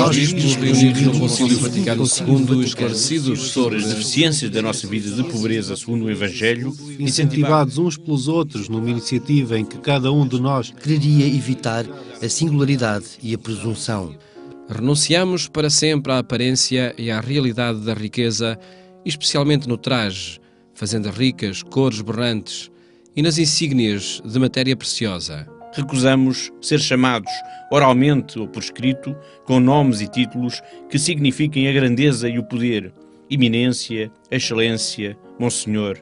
Nós, bispos reunidos no Concílio Vaticano II, esclarecidos sobre as deficiências da nossa vida de pobreza segundo o Evangelho, incentivados uns pelos outros numa iniciativa em que cada um de nós quereria evitar a singularidade e a presunção. Renunciamos para sempre à aparência e à realidade da riqueza, especialmente no traje, fazendas ricas, cores berrantes e nas insígnias de matéria preciosa. recusamos ser chamados, oralmente ou por escrito, com nomes e títulos que signifiquem a grandeza e o poder, eminência, excelência, monsenhor.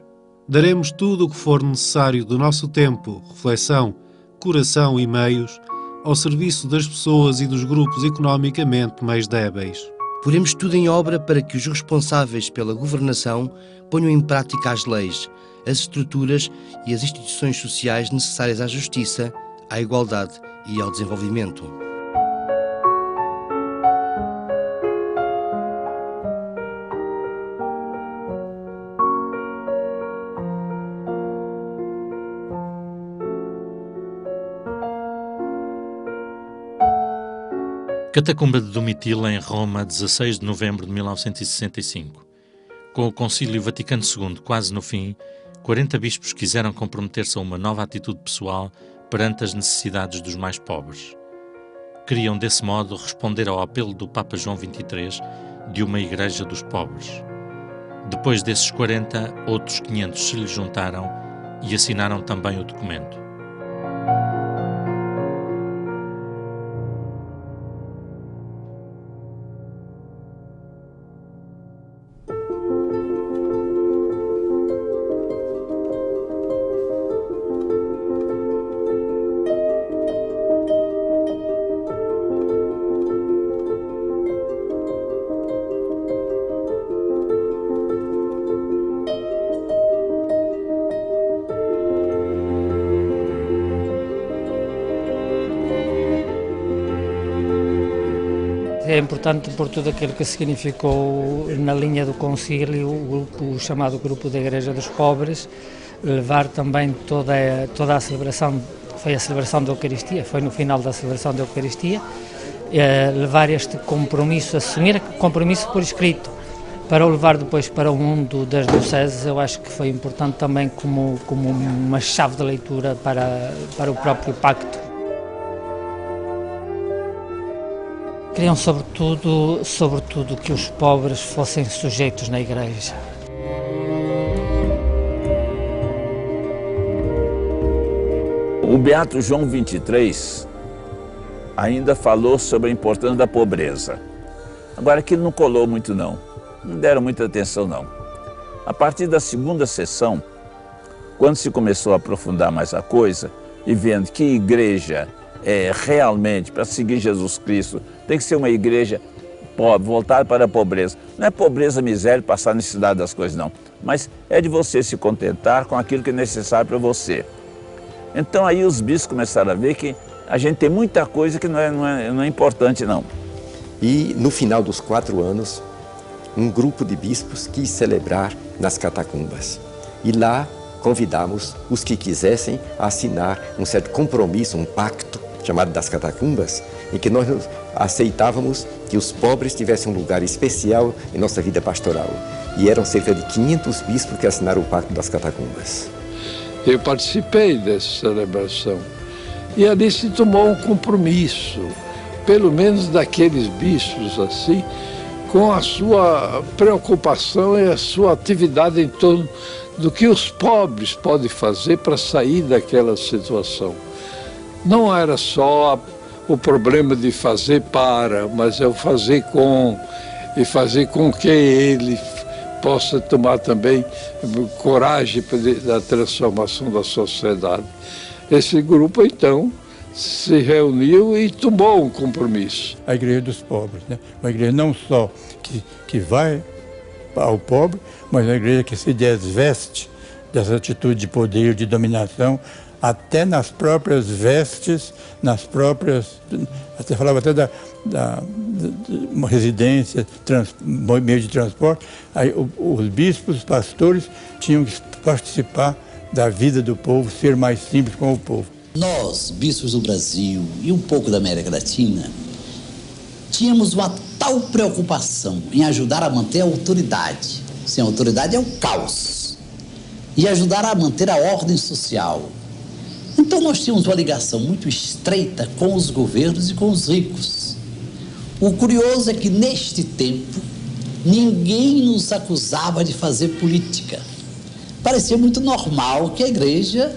Daremos tudo o que for necessário do nosso tempo, reflexão, coração e meios ao serviço das pessoas e dos grupos economicamente mais débeis. Poremos tudo em obra para que os responsáveis pela governação ponham em prática as leis, as estruturas e as instituições sociais necessárias à justiça, à igualdade e ao desenvolvimento. Catacumba de Domitila, em Roma, 16 de novembro de 1965. Com o Concílio Vaticano II quase no fim, 40 bispos quiseram comprometer-se a uma nova atitude pessoal perante as necessidades dos mais pobres. Queriam, desse modo, responder ao apelo do Papa João XXIII de uma Igreja dos pobres. Depois desses 40, outros 500 se lhe juntaram e assinaram também o documento. É importante por tudo aquilo que significou na linha do concílio, o chamado Grupo da Igreja dos Pobres, levar também toda a celebração, foi a celebração da Eucaristia, foi no final da celebração da Eucaristia, levar este compromisso, assumir compromisso por escrito, para o levar depois para o mundo das dioceses. Eu acho que foi importante também como uma chave de leitura para o próprio pacto. Queriam, sobretudo, que os pobres fossem sujeitos na Igreja. O Beato João XXIII ainda falou sobre a importância da pobreza. Agora, aquilo não colou muito não deram muita atenção não. A partir da segunda sessão, quando se começou a aprofundar mais a coisa e vendo que igreja realmente, para seguir Jesus Cristo, tem que ser uma igreja pobre, voltada para a pobreza. Não é pobreza, miséria, passar necessidade das coisas, não. Mas é de você se contentar com aquilo que é necessário para você. Então aí os bispos começaram a ver que a gente tem muita coisa que não é importante, não. E no final dos 4 anos, um grupo de bispos quis celebrar nas catacumbas. E lá convidamos os que quisessem assinar um certo compromisso, um pacto, chamado das catacumbas, em que nós aceitávamos que os pobres tivessem um lugar especial em nossa vida pastoral. E eram cerca de 500 bispos que assinaram o Pacto das Catacumbas. Eu participei dessa celebração e ali se tomou um compromisso, pelo menos daqueles bispos assim, com a sua preocupação e a sua atividade em torno do que os pobres podem fazer para sair daquela situação. Não era só o problema de fazer para, mas é o fazer com, e fazer com que ele possa tomar também coragem da transformação da sociedade. Esse grupo, então, se reuniu e tomou um compromisso. A Igreja dos Pobres, né? Uma igreja não só que vai ao pobre, mas uma igreja que se desveste dessa atitude de poder, de dominação, até nas próprias vestes, nas próprias... Você falava até uma residência, meio de transporte. Aí os bispos, os pastores, tinham que participar da vida do povo, ser mais simples com o povo. Nós, bispos do Brasil e um pouco da América Latina, tínhamos uma tal preocupação em ajudar a manter a autoridade. Sem autoridade é o caos. E ajudar a manter a ordem social. Então nós tínhamos uma ligação muito estreita com os governos e com os ricos. O curioso é que neste tempo ninguém nos acusava de fazer política. Parecia muito normal que a igreja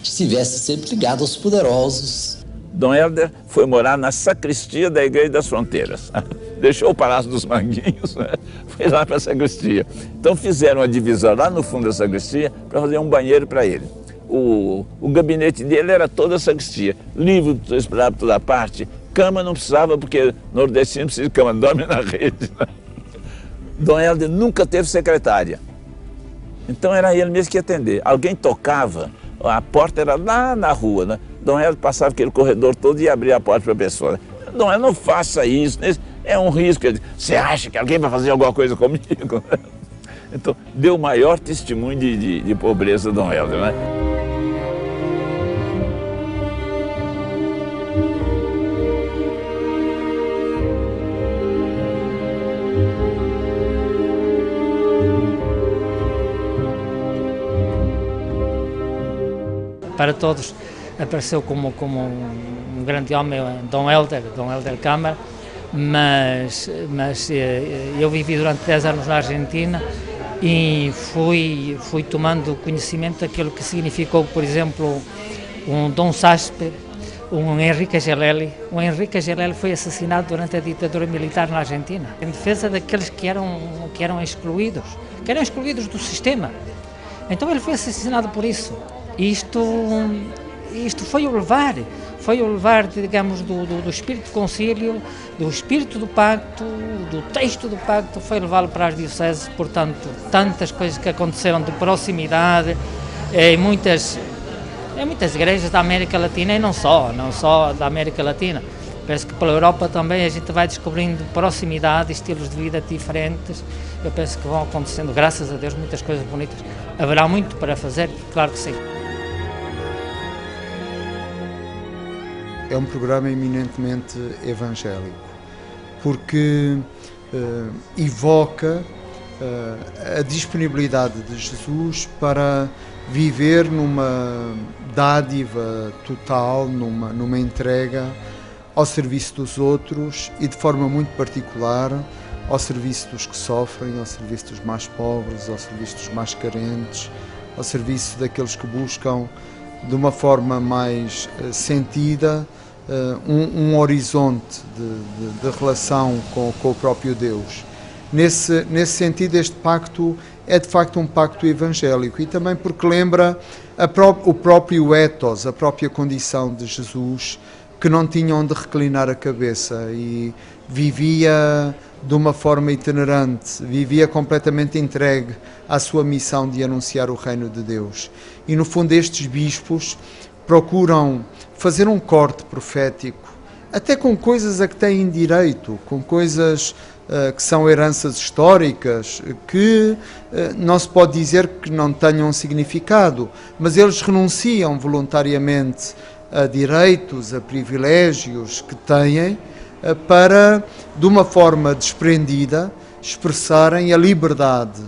estivesse sempre ligada aos poderosos. Dom Helder foi morar na sacristia da Igreja das Fronteiras. Deixou o Palácio dos Manguinhos, né? Foi lá para a sacristia. Então fizeram uma divisão lá no fundo da sacristia para fazer um banheiro para ele. O gabinete dele era toda a sacristia. Livro esperava por toda parte. Cama não precisava, porque nordestino precisa de cama, dorme na rede. Né? Dom Helder nunca teve secretária. Então era ele mesmo que ia atender. Alguém tocava, a porta era lá na rua, né? Dom Helder passava aquele corredor todo e abria a porta para a pessoa. Dom Helder, não faça isso, é um risco. Você acha que alguém vai fazer alguma coisa comigo? Então, deu o maior testemunho de pobreza Dom Helder, né? Para todos apareceu como um grande homem, Dom Helder Câmara, mas eu vivi durante 10 anos na Argentina e fui tomando conhecimento daquilo que significou, por exemplo, um Dom Saspe, um Henrique Gelelli. O Henrique Gelelli foi assassinado durante a ditadura militar na Argentina, em defesa daqueles que eram excluídos do sistema. Então ele foi assassinado por isso. Isto foi o levar, digamos, do espírito do concílio, do espírito do pacto, do texto do pacto, foi levá-lo para as dioceses. Portanto, tantas coisas que aconteceram de proximidade em muitas igrejas da América Latina, e não só da América Latina. Penso que pela Europa também a gente vai descobrindo proximidade, estilos de vida diferentes. Eu penso que vão acontecendo, graças a Deus, muitas coisas bonitas. Haverá muito para fazer, claro que sim. É um programa eminentemente evangélico, porque evoca a disponibilidade de Jesus para viver numa dádiva total, numa entrega ao serviço dos outros e de forma muito particular ao serviço dos que sofrem, ao serviço dos mais pobres, ao serviço dos mais carentes, ao serviço daqueles que buscam de uma forma mais sentida um horizonte de relação com o próprio Deus. Nesse sentido, este pacto é de facto um pacto evangélico, e também porque lembra o próprio ethos, a própria condição de Jesus, que não tinha onde reclinar a cabeça e vivia de uma forma itinerante, vivia completamente entregue à sua missão de anunciar o reino de Deus. E no fundo estes bispos procuram fazer um corte profético, até com coisas a que têm direito, com coisas que são heranças históricas, que não se pode dizer que não tenham significado, mas eles renunciam voluntariamente a direitos, a privilégios que têm, para, de uma forma desprendida, expressarem a liberdade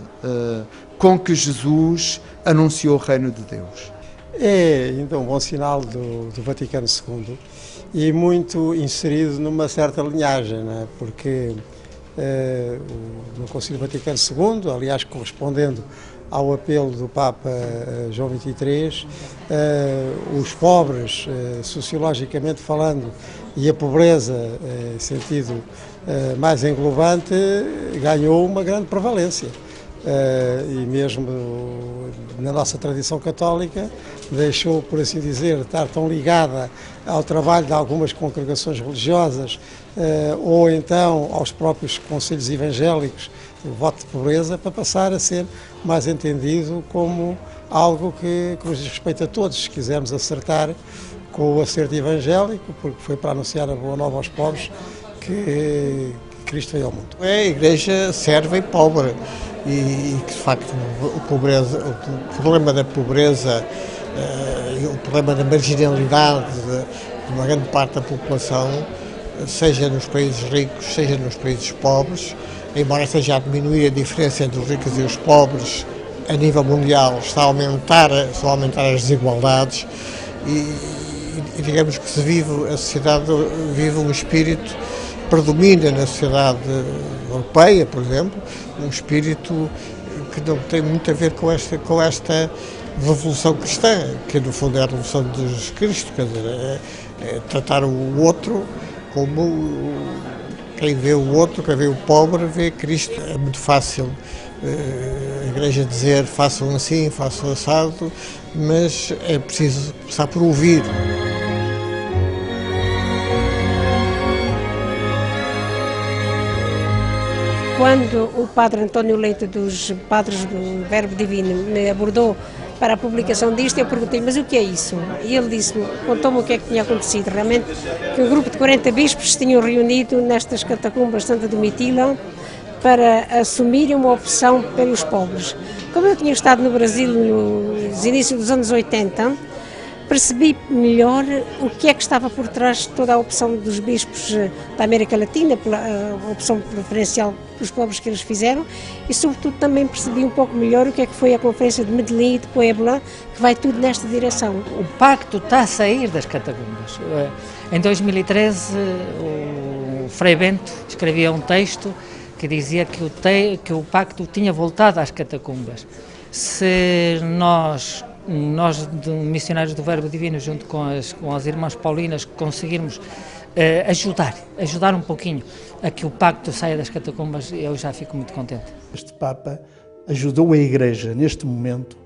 com que Jesus anunciou o reino de Deus. É então um bom sinal do Vaticano II e muito inserido numa certa linhagem, não é? Porque no Concílio Vaticano II, aliás correspondendo ao apelo do Papa João XXIII, os pobres, sociologicamente falando, e a pobreza, em sentido mais englobante, ganhou uma grande prevalência. E mesmo na nossa tradição católica deixou, por assim dizer, estar tão ligada ao trabalho de algumas congregações religiosas ou então aos próprios conselhos evangélicos, o voto de pobreza, para passar a ser mais entendido como algo que nos diz respeito a todos, se quisermos acertar com o acerto evangélico, porque foi para anunciar a boa nova aos pobres que Cristo veio ao mundo. A Igreja serve e pobre e que de facto o problema da pobreza, o problema da marginalidade de uma grande parte da população seja nos países ricos, seja nos países pobres, embora esteja a diminuir a diferença entre os ricos e os pobres a nível mundial, estão a aumentar as desigualdades e digamos que a sociedade vive um espírito, predomina na sociedade europeia, por exemplo, um espírito que não tem muito a ver com esta revolução cristã, que no fundo é a revolução de Jesus Cristo, quer dizer, é tratar o outro como quem vê o outro, quem vê o pobre, vê Cristo. É muito fácil a Igreja dizer façam assim, façam assado, mas é preciso começar por ouvir. Quando o padre António Leite, dos Padres do Verbo Divino, me abordou para a publicação disto, eu perguntei, mas o que é isso? E ele disse-me, contou-me o que é que tinha acontecido, realmente, que um grupo de 40 bispos se tinham reunido nestas catacumbas de Santa Domitila para assumirem uma opção pelos pobres. Como eu tinha estado no Brasil nos inícios dos anos 80, percebi melhor o que é que estava por trás de toda a opção dos bispos da América Latina, pela opção preferencial dos pobres que eles fizeram, e sobretudo também percebi um pouco melhor o que é que foi a Conferência de Medellín e de Puebla, que vai tudo nesta direção. O pacto está a sair das catacumbas. Em 2013, o Frei Bento escrevia um texto que dizia que o pacto tinha voltado às catacumbas. Se nós missionários do Verbo Divino, junto com as irmãs Paulinas, conseguirmos ajudar um pouquinho a que o pacto saia das catacumbas, eu já fico muito contente. Este Papa ajudou a Igreja neste momento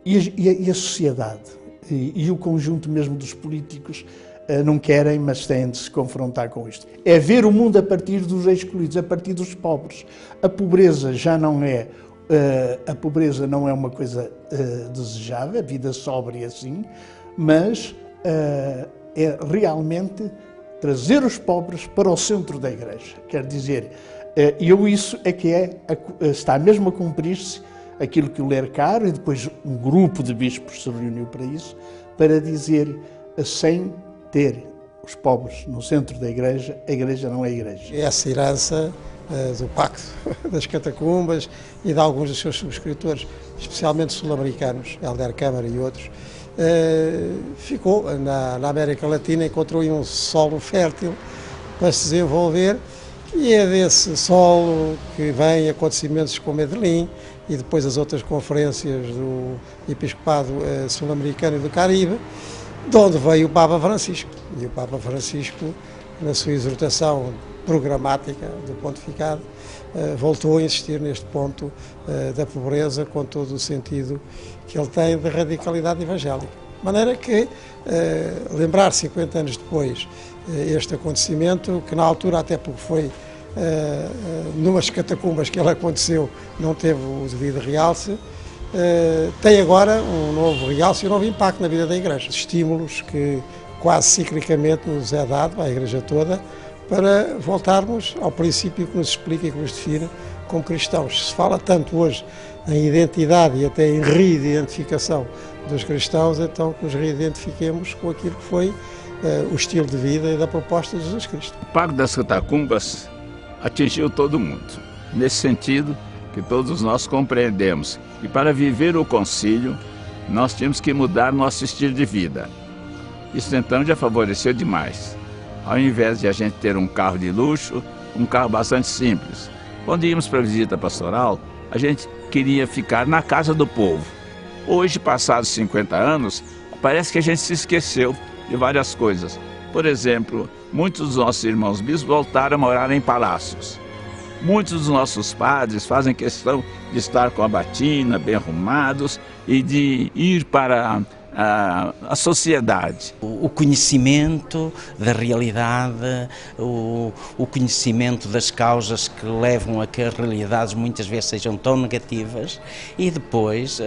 e a sociedade e o conjunto mesmo dos políticos não querem, mas têm de se confrontar com isto. É ver o mundo a partir dos excluídos, a partir dos pobres. A pobreza já não é uma coisa desejável, a vida sóbria assim, mas é realmente trazer os pobres para o centro da Igreja. Quer dizer, isso é que está mesmo a cumprir-se aquilo que o Ler Caro, e depois um grupo de bispos se reuniu para isso, para dizer, sem ter os pobres no centro da Igreja, a Igreja não é Igreja. Essa herança do Pacto das Catacumbas e de alguns dos seus subscritores, especialmente sul-americanos, Helder Câmara e outros, ficou na América Latina, encontrou aí um solo fértil para se desenvolver, e é desse solo que vêm acontecimentos como Medellín e depois as outras conferências do Episcopado Sul-Americano e do Caribe, de onde veio o Papa Francisco. E o Papa Francisco, na sua exortação programática do pontificado, voltou a insistir neste ponto da pobreza, com todo o sentido que ele tem de radicalidade evangélica. De maneira que lembrar 50 anos depois este acontecimento, que na altura, até porque foi numas catacumbas que ele aconteceu, não teve o devido realce, tem agora um novo realce e um novo impacto na vida da Igreja. Estímulos que quase ciclicamente nos é dado, à Igreja toda, para voltarmos ao princípio que nos explica e que nos define como cristãos. Se fala tanto hoje em identidade e até em reidentificação dos cristãos, então que nos reidentifiquemos com aquilo que foi o estilo de vida e da proposta de Jesus Cristo. O Pacto das Catacumbas atingiu todo mundo. Nesse sentido, que todos nós compreendemos que para viver o concílio, nós tínhamos que mudar nosso estilo de vida. Isso então já favoreceu demais. Ao invés de a gente ter um carro de luxo, um carro bastante simples. Quando íamos para a visita pastoral, a gente queria ficar na casa do povo. Hoje, passados 50 anos, parece que a gente se esqueceu de várias coisas. Por exemplo, muitos dos nossos irmãos bispos voltaram a morar em palácios. Muitos dos nossos padres fazem questão de estar com a batina, bem arrumados, e de ir para a sociedade. O conhecimento da realidade, o conhecimento das causas que levam a que as realidades muitas vezes sejam tão negativas, e depois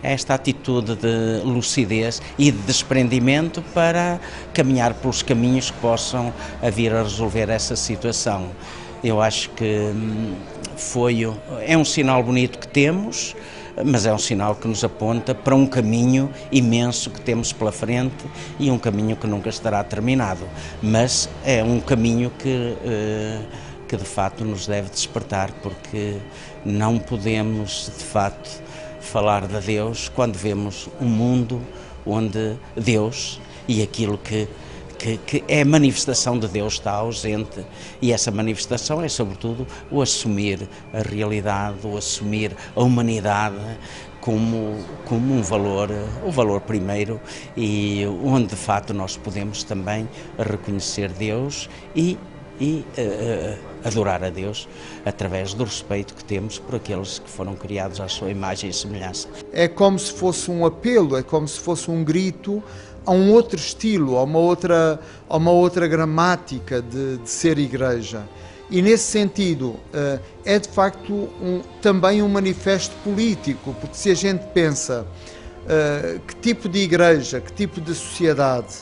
esta atitude de lucidez e de desprendimento para caminhar pelos caminhos que possam vir a resolver essa situação. Eu acho que é um sinal bonito que temos, mas é um sinal que nos aponta para um caminho imenso que temos pela frente e um caminho que nunca estará terminado, mas é um caminho que de fato nos deve despertar, porque não podemos de fato falar de Deus quando vemos um mundo onde Deus e aquilo que é a manifestação de Deus está ausente, e essa manifestação é sobretudo o assumir a realidade, o assumir a humanidade como um valor, o valor primeiro, e onde de fato nós podemos também reconhecer Deus e adorar a Deus através do respeito que temos por aqueles que foram criados à sua imagem e semelhança. É como se fosse um apelo, é como se fosse um grito a um outro estilo, a uma outra gramática de ser igreja. E nesse sentido é de facto também um manifesto político, porque se a gente pensa que tipo de igreja, que tipo de sociedade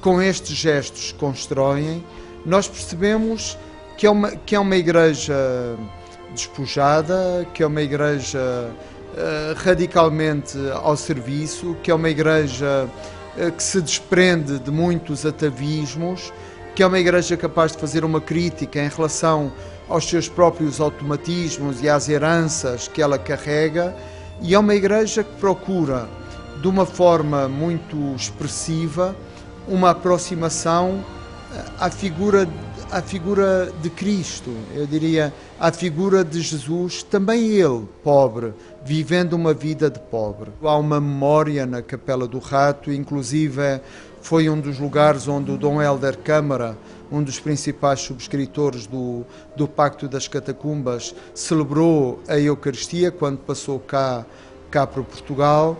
com estes gestos constroem, nós percebemos que é uma igreja despojada, que é uma igreja radicalmente ao serviço, que é uma igreja que se desprende de muitos atavismos, que é uma igreja capaz de fazer uma crítica em relação aos seus próprios automatismos e às heranças que ela carrega, e é uma igreja que procura, de uma forma muito expressiva, uma aproximação à figura de Cristo, eu diria, à figura de Jesus, também ele, pobre, vivendo uma vida de pobre. Há uma memória na Capela do Rato, inclusive foi um dos lugares onde o Dom Hélder Câmara, um dos principais subscritores do Pacto das Catacumbas, celebrou a Eucaristia quando passou cá para Portugal.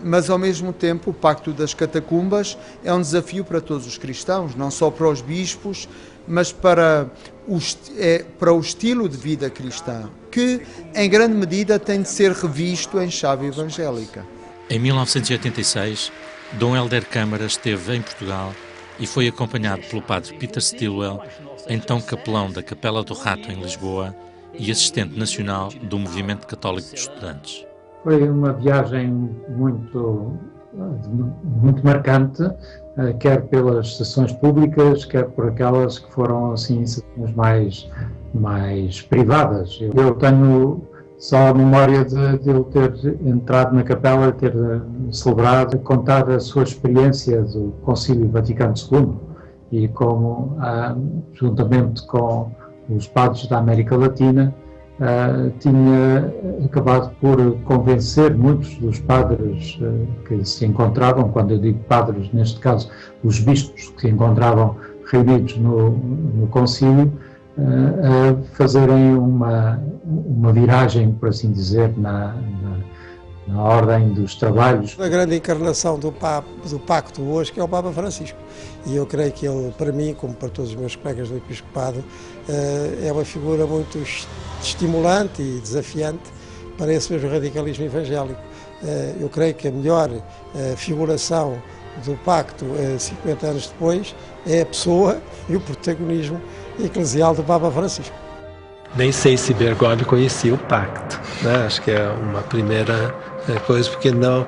Mas ao mesmo tempo o Pacto das Catacumbas é um desafio para todos os cristãos, não só para os bispos, mas para o estilo de vida cristã, que em grande medida tem de ser revisto em chave evangélica. Em 1986, Dom Hélder Câmara esteve em Portugal e foi acompanhado pelo padre Peter Stilwell, então capelão da Capela do Rato em Lisboa e assistente nacional do Movimento Católico de Estudantes. Foi uma viagem muito marcante, quer pelas sessões públicas, quer por aquelas que foram assim sessões mais privadas. Eu tenho só a memória de eu ter entrado na capela, ter celebrado, contar a sua experiência do Concílio Vaticano II e como, juntamente com os padres da América Latina, tinha acabado por convencer muitos dos padres que se encontravam, quando eu digo padres, neste caso, os bispos que se encontravam reunidos no concílio, a fazerem uma viragem, por assim dizer, na ordem dos trabalhos. A grande encarnação do Pacto hoje, que é o Papa Francisco. E eu creio que ele, para mim, como para todos os meus colegas do Episcopado, é uma figura muito estimulante e desafiante para esse mesmo radicalismo evangélico. Eu creio que a melhor figuração do Pacto, 50 anos depois, é a pessoa e o protagonismo eclesial do Papa Francisco. Nem sei se Bergoglio conhecia o Pacto, né? Acho que é uma primeira coisa, porque não,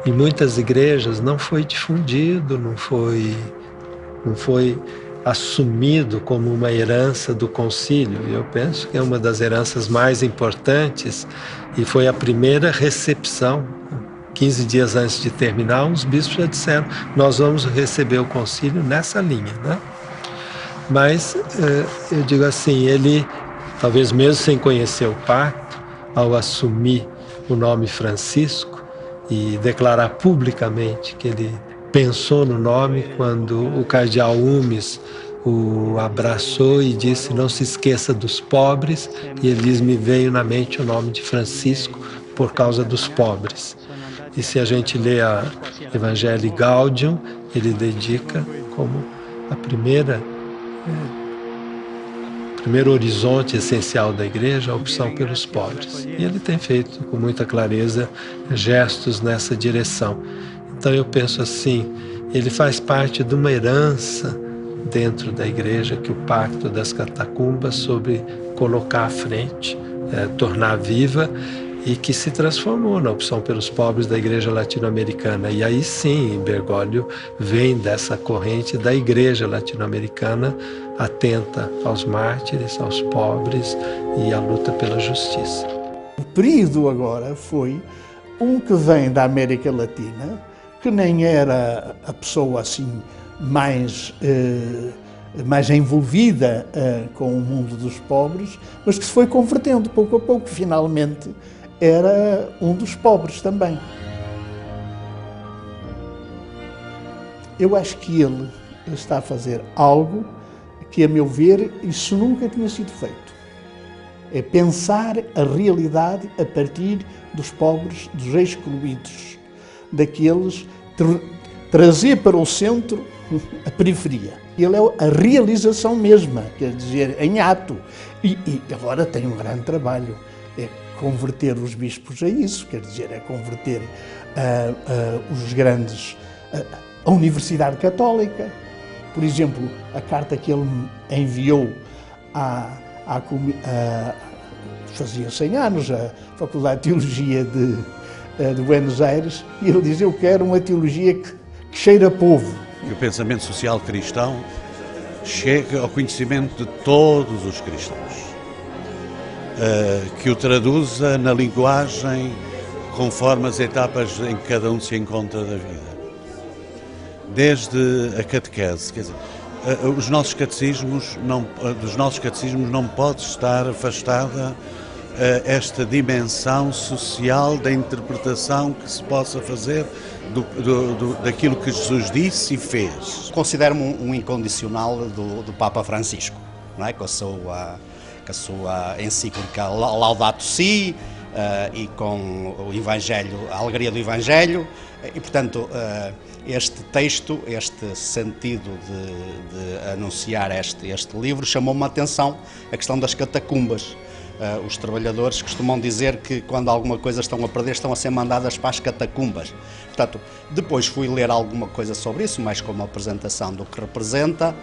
em muitas igrejas não foi difundido, não foi assumido como uma herança do concílio. Eu penso que é uma das heranças mais importantes e foi a primeira recepção. 15 dias antes de terminar, os bispos já disseram: nós vamos receber o concílio nessa linha, né? Mas eu digo assim, ele, talvez mesmo sem conhecer o pacto, ao assumir o nome Francisco e declarar publicamente que ele pensou no nome, quando o cardeal Umes o abraçou e disse: não se esqueça dos pobres, e ele diz: me veio na mente o nome de Francisco por causa dos pobres. E se a gente lê a Evangelii Gaudium, ele dedica como a primeiro horizonte essencial da igreja a opção pelos pobres. E ele tem feito com muita clareza gestos nessa direção. Então eu penso assim, ele faz parte de uma herança dentro da igreja que o Pacto das Catacumbas sobre colocar à frente, tornar viva, e que se transformou na opção pelos pobres da Igreja Latino-Americana. E aí sim, Bergoglio vem dessa corrente da Igreja Latino-Americana atenta aos mártires, aos pobres e à luta pela justiça. O período agora foi um que vem da América Latina, que nem era a pessoa assim mais envolvida com o mundo dos pobres, mas que se foi convertendo pouco a pouco, finalmente era um dos pobres também. Eu acho que ele está a fazer algo que, a meu ver, isso nunca tinha sido feito. É pensar a realidade a partir dos pobres, dos excluídos, daqueles, trazer para o centro a periferia. Ele é a realização mesma, quer dizer, em ato. E agora tem um grande trabalho, é converter os bispos a isso, quer dizer, é converter os grandes, a Universidade Católica. Por exemplo, a carta que ele enviou fazia 100 anos, a Faculdade de Teologia de Buenos Aires, e ele diz: eu quero uma teologia que cheira a povo. Que o pensamento social cristão chegue ao conhecimento de todos os cristãos, que o traduza na linguagem conforme as etapas em que cada um se encontra da vida. Desde a catequese, quer dizer, dos nossos catecismos não pode estar afastada esta dimensão social da interpretação que se possa fazer daquilo que Jesus disse e fez. Considero-me um incondicional do Papa Francisco, não é? Com a sua encíclica Laudato Si e com o Evangelho, a alegria do Evangelho, e portanto este texto, este sentido de anunciar este livro chamou-me a atenção a questão das catacumbas. Os trabalhadores costumam dizer que quando alguma coisa estão a perder, estão a ser mandadas para as catacumbas. Portanto, depois fui ler alguma coisa sobre isso, mais como apresentação do que representa,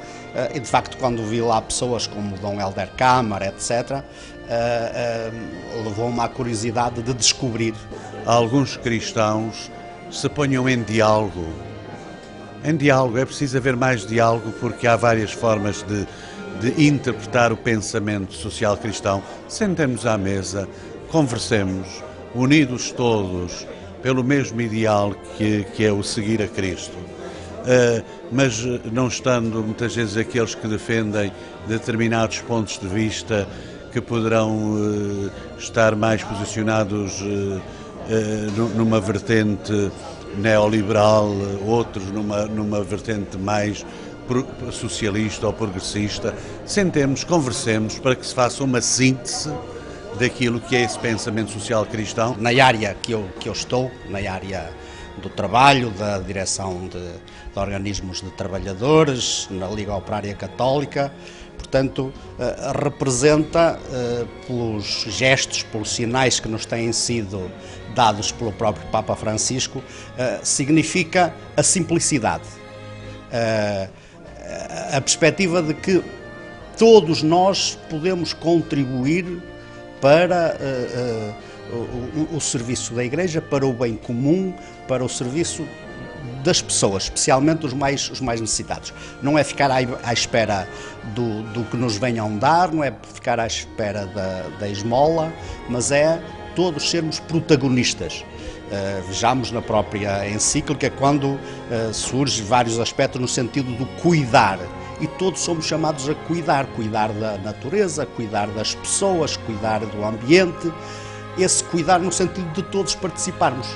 e de facto quando vi lá pessoas como Dom Helder Câmara, etc., levou-me à curiosidade de descobrir. Alguns cristãos se ponham em diálogo. Em diálogo, é preciso haver mais diálogo, porque há várias formas de interpretar o pensamento social cristão. Sentemos à mesa, conversemos, unidos todos pelo mesmo ideal que é o seguir a Cristo. Mas não estando muitas vezes aqueles que defendem determinados pontos de vista que poderão estar mais posicionados numa vertente neoliberal, outros numa vertente mais socialista ou progressista. Sentemos, conversemos para que se faça uma síntese daquilo que é esse pensamento social cristão. Na área que eu estou, na área do trabalho, da direção de organismos de trabalhadores, na Liga Operária Católica, portanto, representa, pelos gestos, pelos sinais que nos têm sido dados pelo próprio Papa Francisco, significa a simplicidade. A perspectiva de que todos nós podemos contribuir para o serviço da Igreja, para o bem comum, para o serviço das pessoas, especialmente os mais necessitados. Não é ficar à espera do que nos venham dar, não é ficar à espera da esmola, mas é todos sermos protagonistas. Vejamos na própria encíclica quando surge vários aspectos no sentido do cuidar, e todos somos chamados a cuidar da natureza, cuidar das pessoas, cuidar do ambiente, esse cuidar no sentido de todos participarmos.